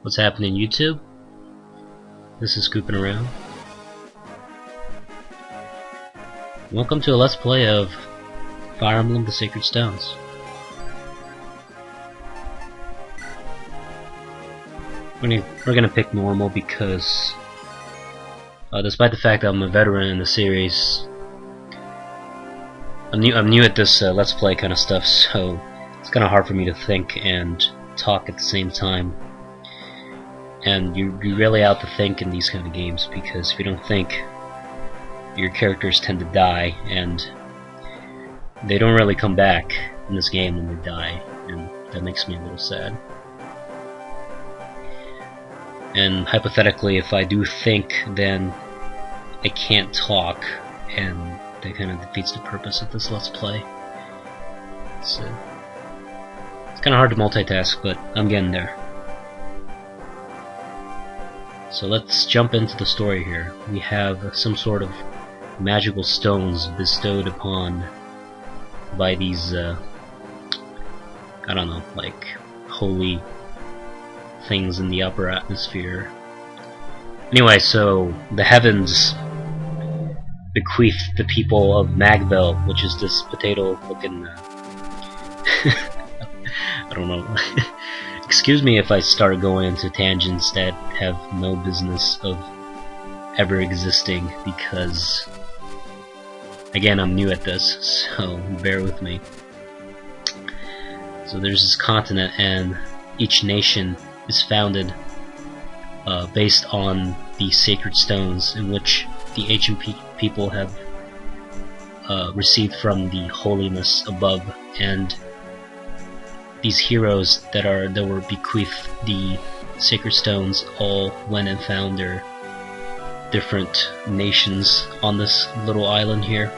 What's happening, YouTube? This is Scooping Around. Welcome to a Let's Play of Fire Emblem the Sacred Stones. We're gonna pick normal because despite the fact that I'm a veteran in the series, I'm new at this Let's Play kind of stuff, so it's kind of hard for me to think and talk at the same time. And you really have to think in these kind of games, because if you don't think, your characters tend to die, and they don't really come back in this game when they die, and that makes me a little sad. And hypothetically, if I do think, then I can't talk, and that kind of defeats the purpose of this Let's Play. So it's kind of hard to multitask, but I'm getting there. So let's jump into the story here. We have some sort of magical stones bestowed upon by these, I don't know, like holy things in the upper atmosphere. Anyway, so the heavens bequeath the people of Magville, which is this potato-looking, I don't know. Excuse me if I start going into tangents that have no business of ever existing, because again, I'm new at this, so bear with me. So there's this continent, and each nation is founded based on the sacred stones in which the ancient people have received from the holiness above, and these heroes that were bequeathed the sacred stones all went and found their different nations on this little island here,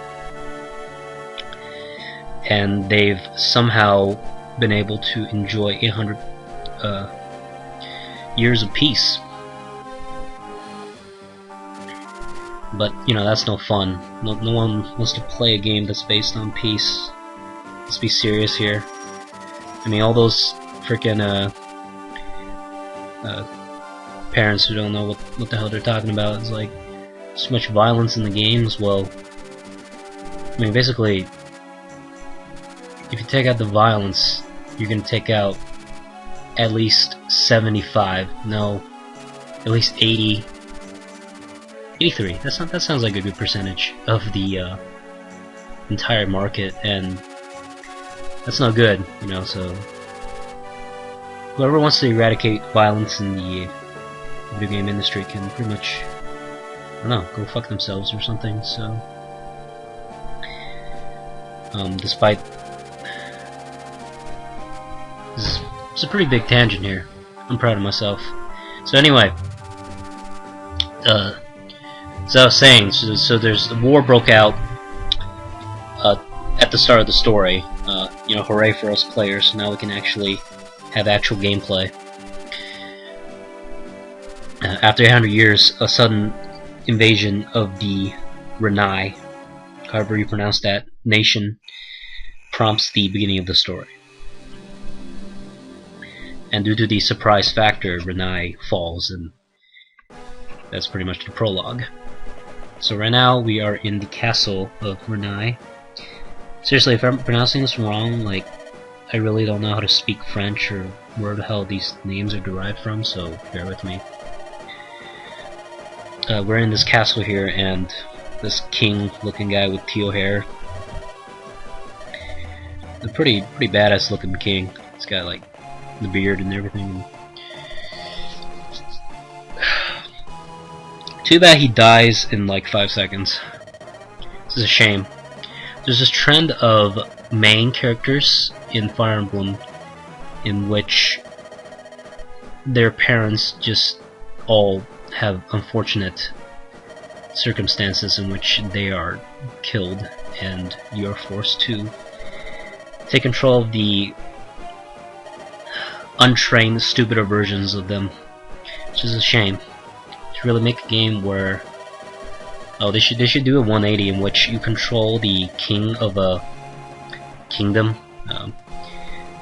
and they've somehow been able to enjoy 800 years of peace. But you know, that's no fun. No one wants to play a game that's based on peace. Let's be serious here. I mean, all those freaking parents who don't know what the hell they're talking about. It's like so much violence in the games. Well, I mean, basically, if you take out the violence, you're gonna take out at least 75. No, at least 80, 83. That sounds like a good percentage of the entire market, and that's not good, you know. So whoever wants to eradicate violence in the video game industry can pretty much, I don't know, go fuck themselves or something. So despite it's a pretty big tangent here, I'm proud of myself. So anyway, so I was saying, so there's a war broke out at the start of the story. You know, hooray for us players! Now we can actually have actual gameplay. After 800 years, a sudden invasion of the Renai, however you pronounce that, nation, prompts the beginning of the story. And due to the surprise factor, Renai falls, and that's pretty much the prologue. So right now we are in the castle of Renai. Seriously, if I'm pronouncing this wrong, like, I really don't know how to speak French or where the hell these names are derived from, so bear with me. We're in this castle here, and this king-looking guy with teal hair, a pretty badass looking king. He's got like the beard and everything. Too bad he dies in like 5 seconds. This is a shame. There's this trend of main characters in Fire Emblem in which their parents just all have unfortunate circumstances in which they are killed, and you're forced to take control of the untrained, stupider versions of them, which is a shame. To really make a game where, oh, they should do a 180 in which you control the king of a kingdom,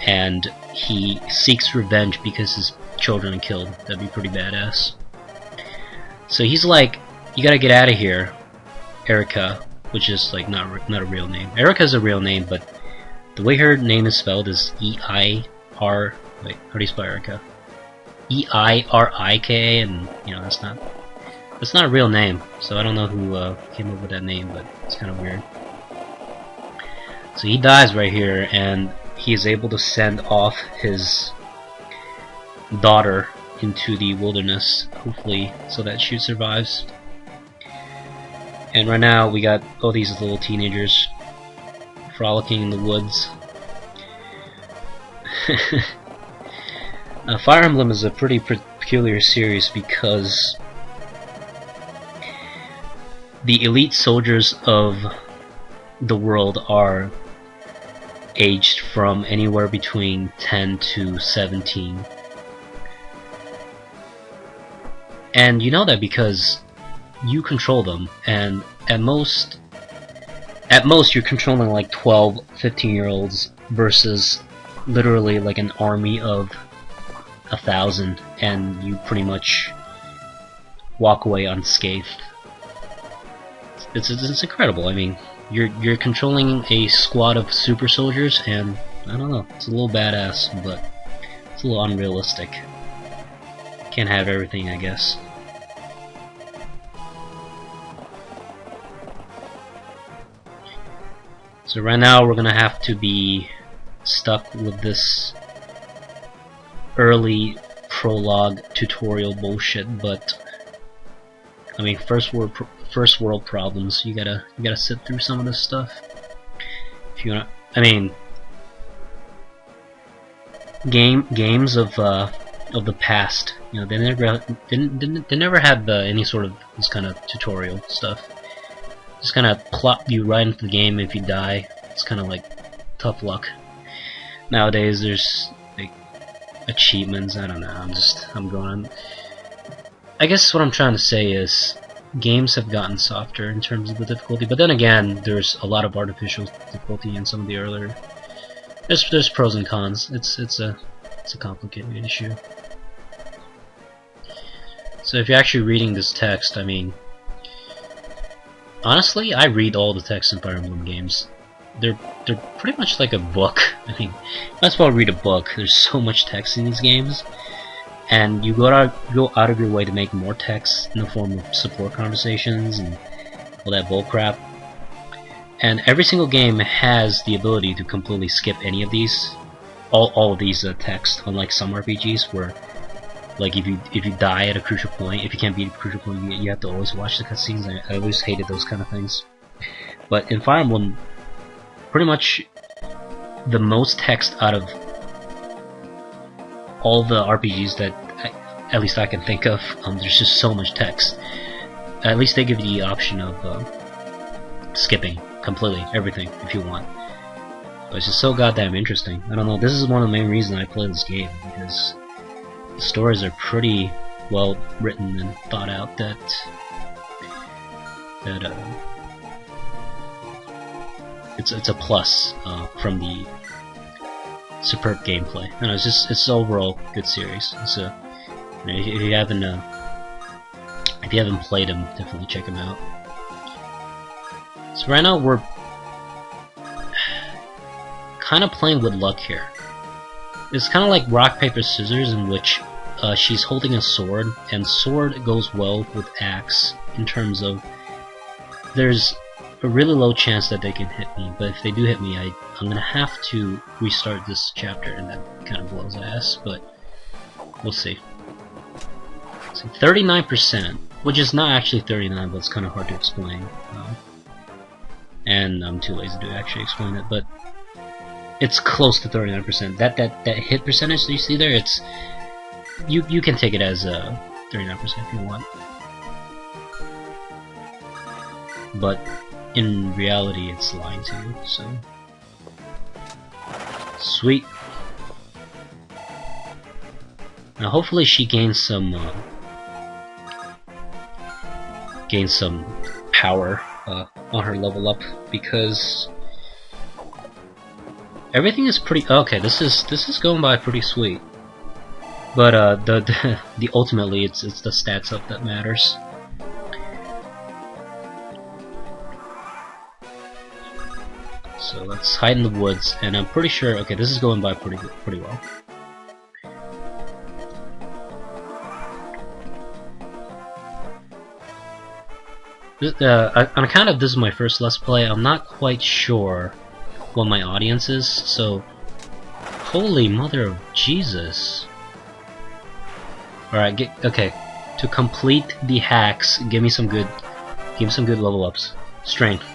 and he seeks revenge because his children killed. That'd be pretty badass. So he's like, you gotta get out of here, Erica, which is like not a real name. Erica's a real name, but the way her name is spelled is E-I-R. Wait, how do you spell Erica? E-I-R-I-K-A, and you know that's not a real name. So I don't know who came up with that name, but it's kind of weird. So he dies right here, and he is able to send off his daughter into the wilderness, hopefully, so that she survives. And right now we got all these little teenagers frolicking in the woods. Fire Emblem is a pretty peculiar series because the elite soldiers of the world are aged from anywhere between 10 to 17. And you know that because you control them, and at most you're controlling like 12, 15-year-olds versus literally like an army of 1,000, and you pretty much walk away unscathed. It's incredible. I mean, you're controlling a squad of super soldiers, and I don't know, it's a little badass, but it's a little unrealistic. Can't have everything, I guess. So right now we're gonna have to be stuck with this early prologue tutorial bullshit, but I mean, first world problems. You gotta sit through some of this stuff if you wanna. I mean, games of the past. You know, they never had any sort of this kind of tutorial stuff. Just kind of plop you right into the game. If you die, it's kind of like tough luck. Nowadays, there's like achievements. I don't know. I'm going on. I guess what I'm trying to say is games have gotten softer in terms of the difficulty, but then again, there's a lot of artificial difficulty in some of the earlier. There's pros and cons. It's a complicated issue. So if you're actually reading this text, I mean, honestly, I read all the text in Fire Emblem games. They're pretty much like a book. I mean, might as well read a book. There's so much text in these games, and you go out of your way to make more text in the form of support conversations and all that bullcrap. And every single game has the ability to completely skip any of these, all of these text. Unlike some RPGs where, like, if you die at a crucial point, if you can't beat a crucial point, you have to always watch the cutscenes. I always hated those kind of things. But in Fire Emblem, pretty much the most text out of all the RPGs that at least I can think of. There's just so much text. At least they give you the option of skipping completely everything if you want. But it's just so goddamn interesting. I don't know. This is one of the main reasons I play this game, because the stories are pretty well written and thought out. It's a plus from the superb gameplay. I know, it's overall good series. So if you haven't played them, definitely check them out. So right now we're kind of playing with luck here. It's kind of like rock paper scissors, in which she's holding a sword, and sword goes well with axe in terms of there's a really low chance that they can hit me, but if they do hit me, I'm gonna have to restart this chapter, and that kind of blows ass, but we'll see. So 39%, which is not actually 39, but it's kind of hard to explain, and I'm too lazy to actually explain it, but it's close to 39%. That hit percentage that you see there, it's you can take it as 39% if you want, but in reality it's lying to you. So sweet. Now hopefully she gains some power on her level up, because everything is pretty okay. This is going by pretty sweet. But the ultimately it's the stats up that matters. So let's hide in the woods, and I'm pretty sure. Okay, this is going by pretty well. On account of this is my first Let's Play, I'm not quite sure what my audience is. So, holy mother of Jesus! All right, okay. To complete the hacks, give me some good level ups. Strength.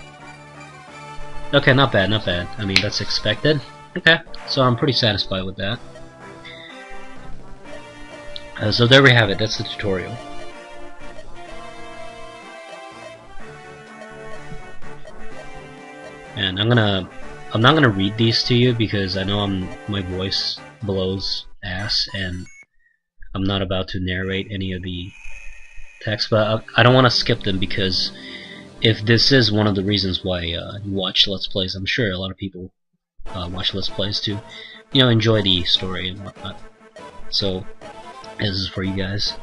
Okay, not bad, not bad. I mean, that's expected. Okay, so I'm pretty satisfied with that. So there we have it. That's the tutorial. And I'm not gonna read these to you because I know my voice blows ass, and I'm not about to narrate any of the text, but I don't want to skip them because if this is one of the reasons why you watch Let's Plays, I'm sure a lot of people watch Let's Plays to, you know, enjoy the story and whatnot. So this is for you guys,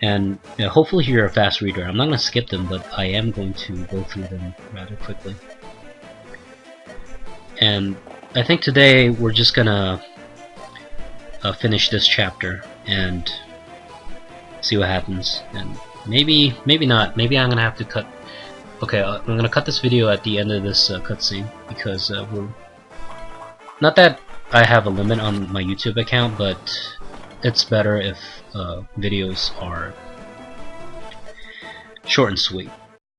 and you know, hopefully you're a fast reader. I'm not going to skip them, but I am going to go through them rather quickly. And I think today we're just gonna finish this chapter and see what happens. And maybe not. Maybe I'm gonna have to cut. Okay, I'm gonna cut this video at the end of this cutscene because we're not that I have a limit on my YouTube account, but it's better if videos are short and sweet.